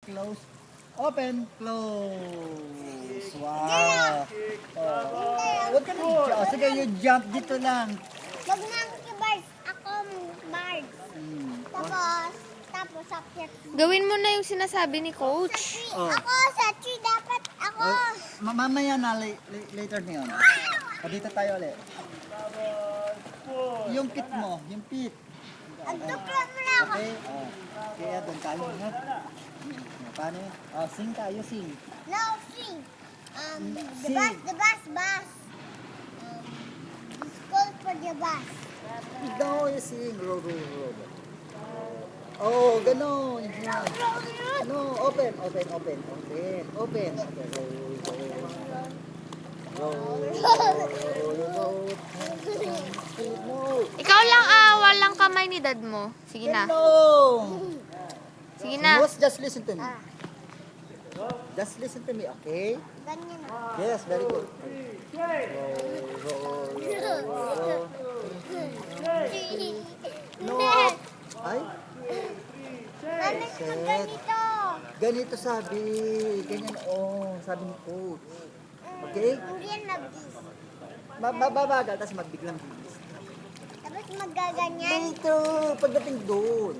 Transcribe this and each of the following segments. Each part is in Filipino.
close, open, close. Wow. Oh. Huwag ka na i-jump. Sige, you jump dito lang. Wag nang i-birds. Ako, birds. Tapos akyat. Gawin mo na yung sinasabi ni Coach. Oh. Ako, sa tree dapat ako. Mamaya na, later na yun. Dito tayo ulit. Yung pit mo, yung pit. Ang tukla mo na ako. Okay? Oh. Kaya doon tayo. Ha? Paano yun? Oh, sing tayo, sing. No, sing. The Sing. bus. It's called for the bus. No, you sing. Row. Oh, ganon. Yan. No, open. Row. No. Ikaw lang walang kamay ni dad mo. Sige na. No. Sige na. Just listen to me. Just listen to me, okay? Ganyan na. Yes, very good. Row. No. Ay, Ano yung ganito? ganito sabi. Ganyan, sabi ni coach. Okay? Hindi yan mabilis. Mababagal, tapos magbiglang bilis. Tapos magaganyan. Dito, pagdating doon.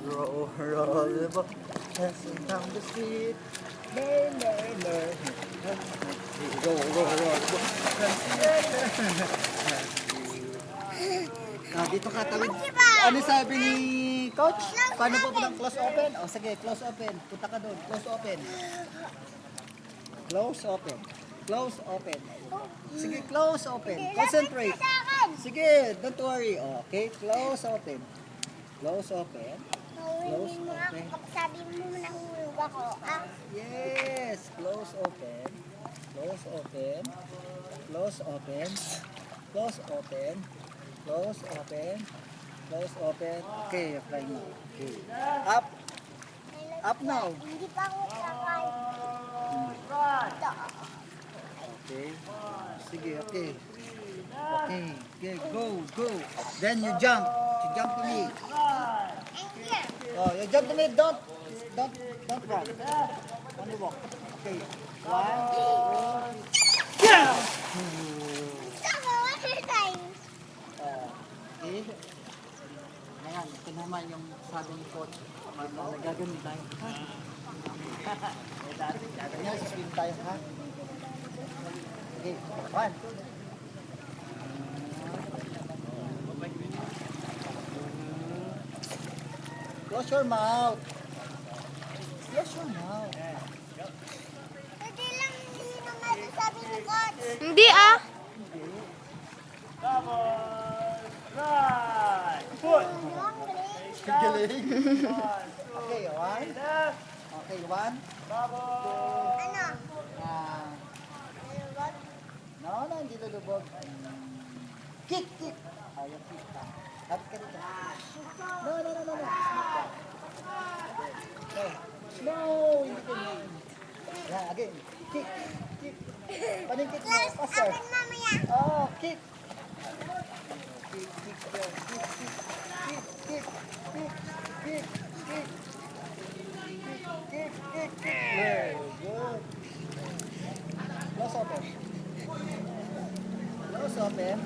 Okay, roll. Passing down the street. Learn. Roll. Dito ka tawid. Ano sabi ni coach? Paano po ng close open? O sige, close open. Punta ka doon. Close open. Sige, close open. Concentrate. Sige, don't worry. Okay, close open. Close open. Sabi mo nahulog ako. Yes, close open. Okay, fly now. Okay. Up now. Hindi pa ako sakay. Okay. Sige, okay. Okay, go. Then you jump. You jump to me. Oh, you jump to me. Don't run. Only walk. Okay. 1, 2. Yeah. Sama, one more time. Okay. Ayan, ito naman yung sabi ni coach. Nagaganon tayo. Ganyan, swim tayo, ha? Okay, 1. Close your mouth. Pwede lang hindi naman sabi ni coach. Hindi Galing. Okay, 1. Okay, 1. Ano? No, hindi lulubog. Kick. Ayaw kick ka. Lapit ka dito. No. No, hindi ka niya. Yeah, again. Kick. Paning kick mo. Close Faster. open mamaya. Oh, kick. Kick. Very good. Close open.